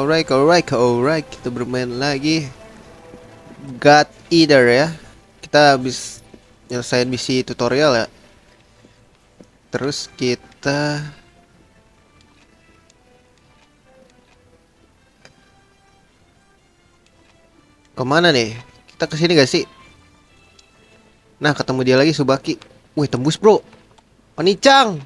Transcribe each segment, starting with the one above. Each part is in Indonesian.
Alright. Kita bermain lagi God Eater ya. Kita habis nyelesain misi tutorial ya. Terus kita kemana nih? Kita kesini gak sih? Nah, ketemu dia lagi, Subaki. Wih, tembus bro. Onicang.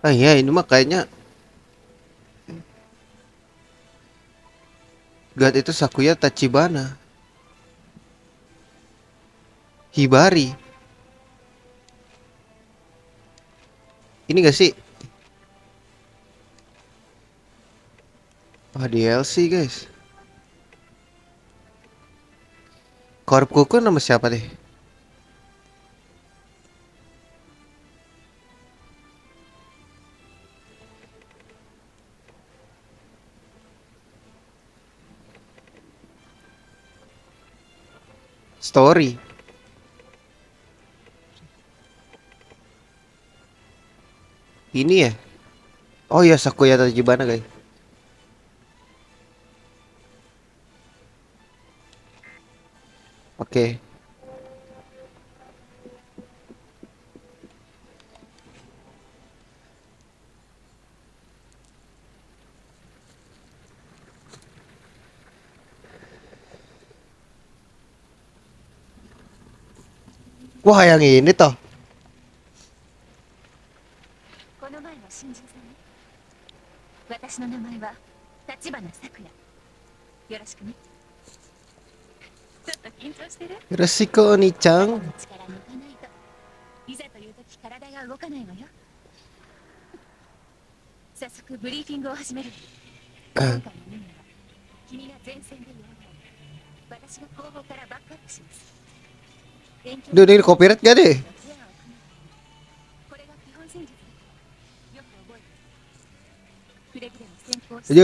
Ah iya, ini mah kayaknya God itu Sakuya Tachibana Hibari. Ini gak sih? Wah, DLC guys. Korp Kuku nama siapa deh? Story. Ini ya? Oh iya, Sakuya Tachibana guys. Oke. Wah, yang ini toh. この前は新人さんね。私の名前は立花咲也。よろしくね。ちょっと緊張してる？ Resiko Onicang. 力抜かないといざという時体が動かないわよ。早速ブリーフィングを始める。今回の任務は君が前線でやる方、私が後方からバックアップします。Duh, ini copyright gak deh? これが基本戦術。よく覚えて。くれぐれも先行して。 Ya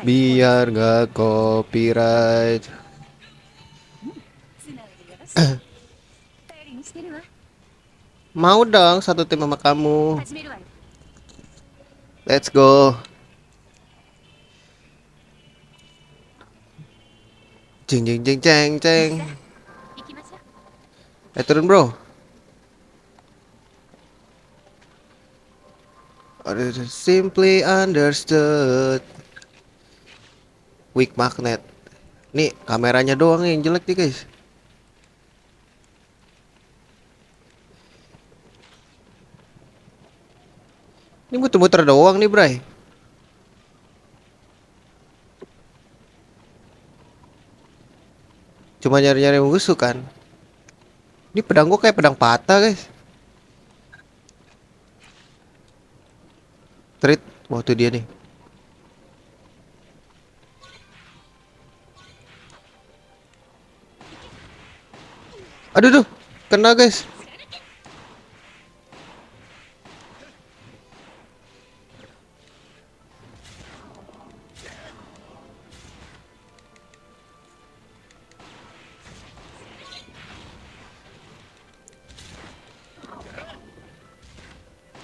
biar nggak copyright. 素直でよろしい。頼りにしてるわ。 Mau dong satu tim sama kamu. 始めるわよ。 Let's go. Ceng. 行きましょう。 Turun bro. Simply understood. Weak magnet. Nih kameranya doang yang jelek nih guys. Ini muter-muter doang nih bray. Cuma nyari-nyari musuh kan. Ini pedang gua kayak pedang patah guys. Treat. Wah tuh dia nih. Aduh tuh. Kena guys.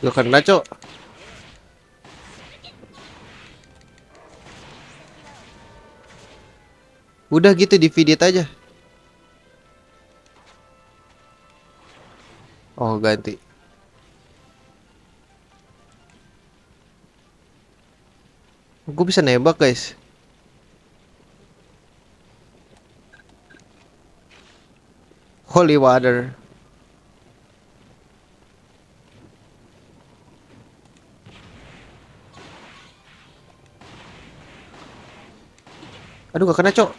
Lo kena cok. Udah gitu di video aja. Oh ganti. Gue bisa nembak guys. Holy water. Aduh gak kena cok.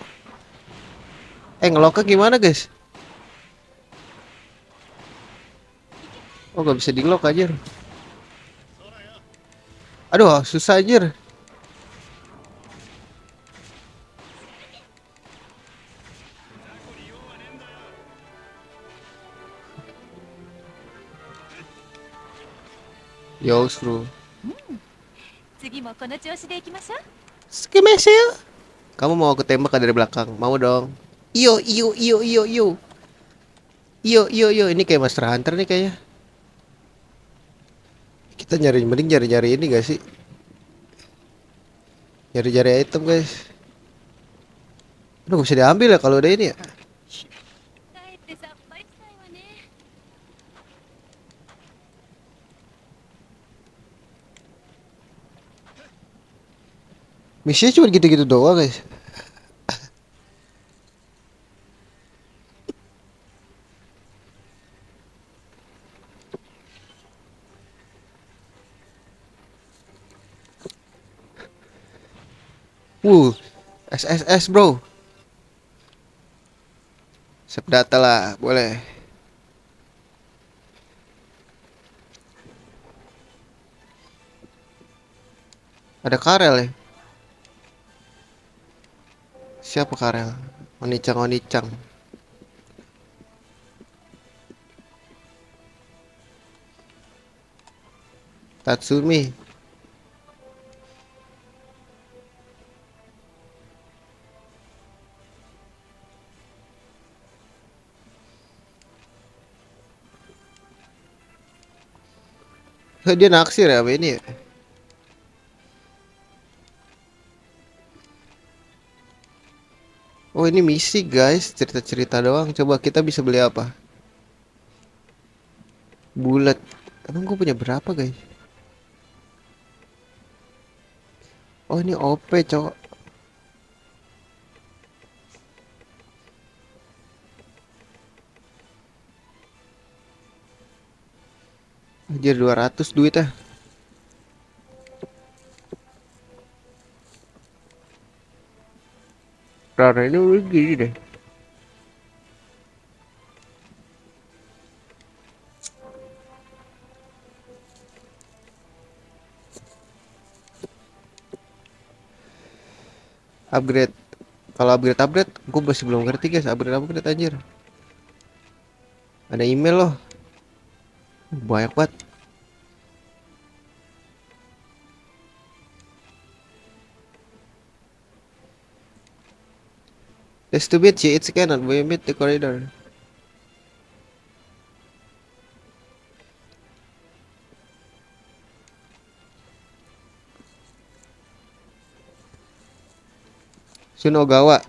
Ngeloknya gimana guys? Oh gak bisa di lock aja. Aduh susah aja. Yo, screw. 次もこの調子でいきましょう。 Skimesil. Kamu mau aku tembak dari belakang? Mau dong. Iyo, iyo, iyo, iyo, iyo. Iyo, iyo, iyo. Ini kayak Monster Hunter nih kayaknya. Kita mending nyari-nyari ini gak sih? Nyari-nyari item guys. Aduh, gak bisa diambil ya kalau udah ini ya. かえってさっぱりしたいわね。 Misinya cuma gitu-gitu doang guys. SSS bro. Save data lah, boleh. Ada Karel ya? Siapa Karel? Onicang, Onicang. Tatsumi. Dia naksir ya apa ini ya? Oh ini misi guys, cerita-cerita doang. Coba kita bisa beli apa? Bulat. Emang gue punya berapa guys? Oh ini OP cowok. Anjir 200 duit ah. Rara ini udah gini deh. Upgrade. Kalau upgrade, gue masih belum ngerti guys. Upgrade anjir. Ada email loh. Banyak banget. That's too bad, it's cannot we meet the corridor. Sunogawa.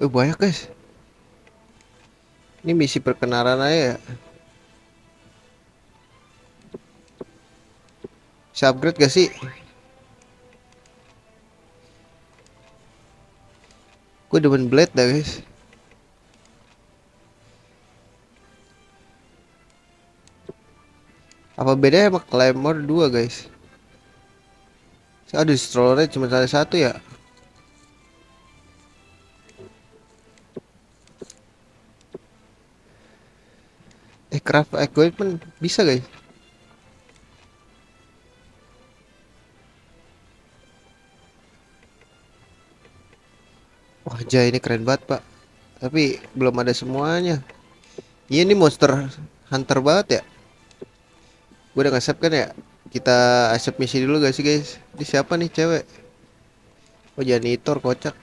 Banyak guys. Ini misi perkenalan aja ya. Bisa upgrade gak sih? Gue demen blade dah guys. Apa bedanya sama Claymore 2 guys? Aduh, strollernya cuma ada satu ya. Craft equipment bisa guys. Wah, Jay ini keren banget pak. Tapi belum ada semuanya. Iya ini monster hunter banget ya. Gue udah nge-save kan ya. Kita accept misi dulu gak sih guys? Ini siapa nih cewek? Oh janitor kocak.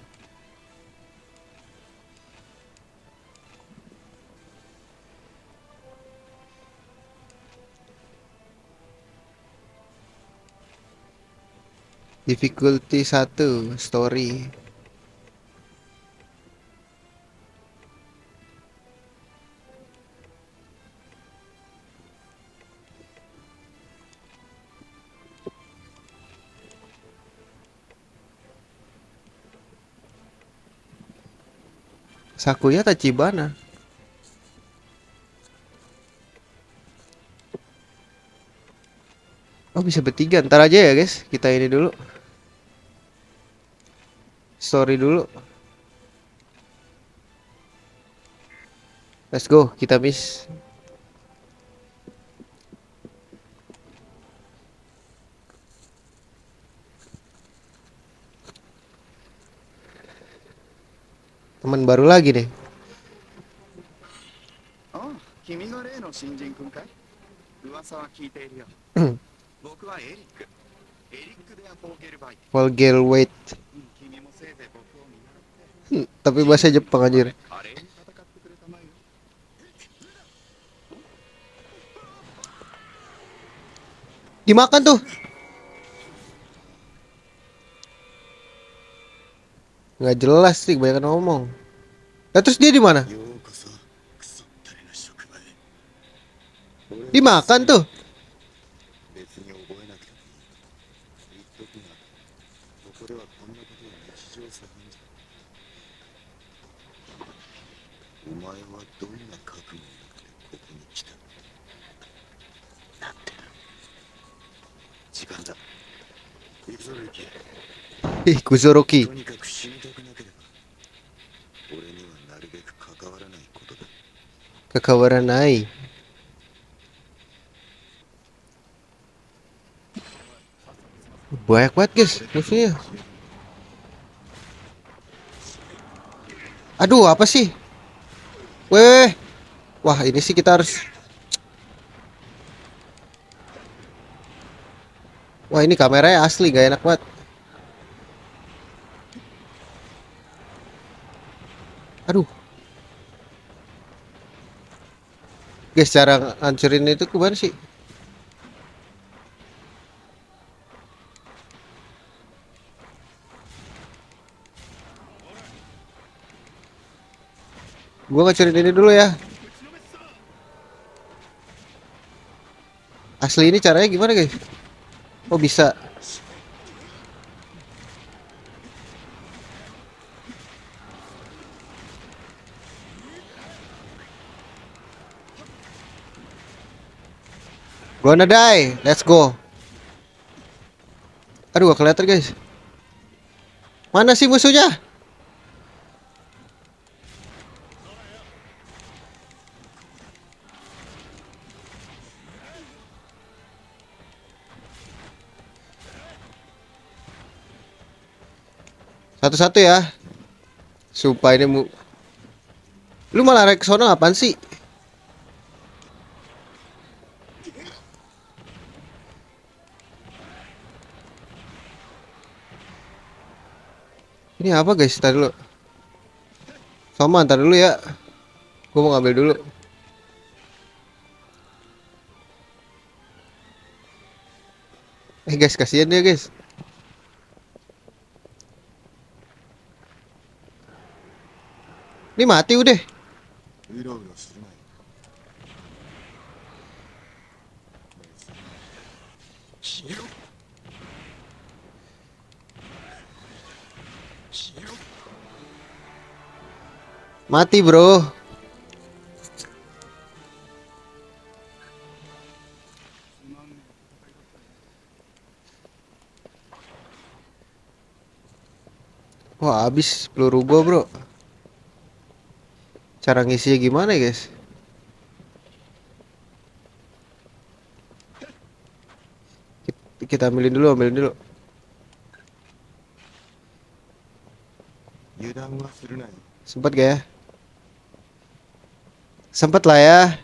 Difficulty 1 story. Sakuya Tachibana. Oh bisa bertiga. Ntar aja ya guys. Kita ini dulu. Story dulu. Let's go. Kita miss. Teman baru lagi nih. 君が例の新人君かい？噂は聞いているよ。僕はエリック。エリック・デア・フォーゲルバイ。Vulgar weight. 君もせいぜい僕を見習って。Tapi bahasa Jepang anjir. 華麗に戦ってくれたまえよ。Dimakan tuh. Nggak jelas sih, kebanyakan ngomong. Nah, terus dia di mana? ようこそ、クソったれな職場へ。 Dimakan tuh. 別に覚えなくてもいい。言っとくが、ここではこんなことは日常茶飯事。お前はどんな覚悟の中でここに来た？なんてな。時間だ。行くぞルキ。 Ih, Kuzoroki. とにかく死にたくなければ俺にはなるべく関わらないことだ。 Kekawaranai. Banyak banget guys musuhnya. Aduh, apa sih? Weh. Wah, ini sih kita harus. Wah, ini kameranya asli, gak enak banget. Aduh. Guys, cara hancurin itu kemana sih? Gua ngancurin ini dulu ya. Asli ini caranya gimana guys? Oh, bisa. Gonna die. Let's go. Aduh, gak kelihatan guys. Mana sih musuhnya? Satu-satu ya. Sumpah ini lu malah naik ke sono apaan sih? Ini apa guys? Tadi dulu. Sama, ntar dulu ya. Gue mau ngambil dulu. Guys, kasihan dia guys. Ini mati udah. うろうろするなよ。消えろ。消えろ。 Mati bro. Wah, habis peluru gua bro. Cara ngisinya gimana ya guys? Kita ambilin dulu, ambilin dulu. 油断はするなよ。 Sempet gak ya? Sempet lah ya.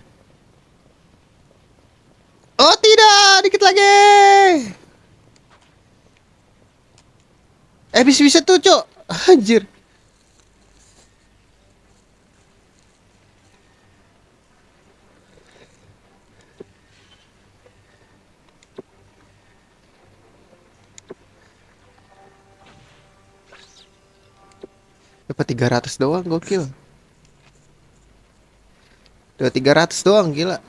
Oh tidak, dikit lagi. Bisa tuh cok. Anjir. Dapat 300 doang, gokil. Udah 300 doang, gila.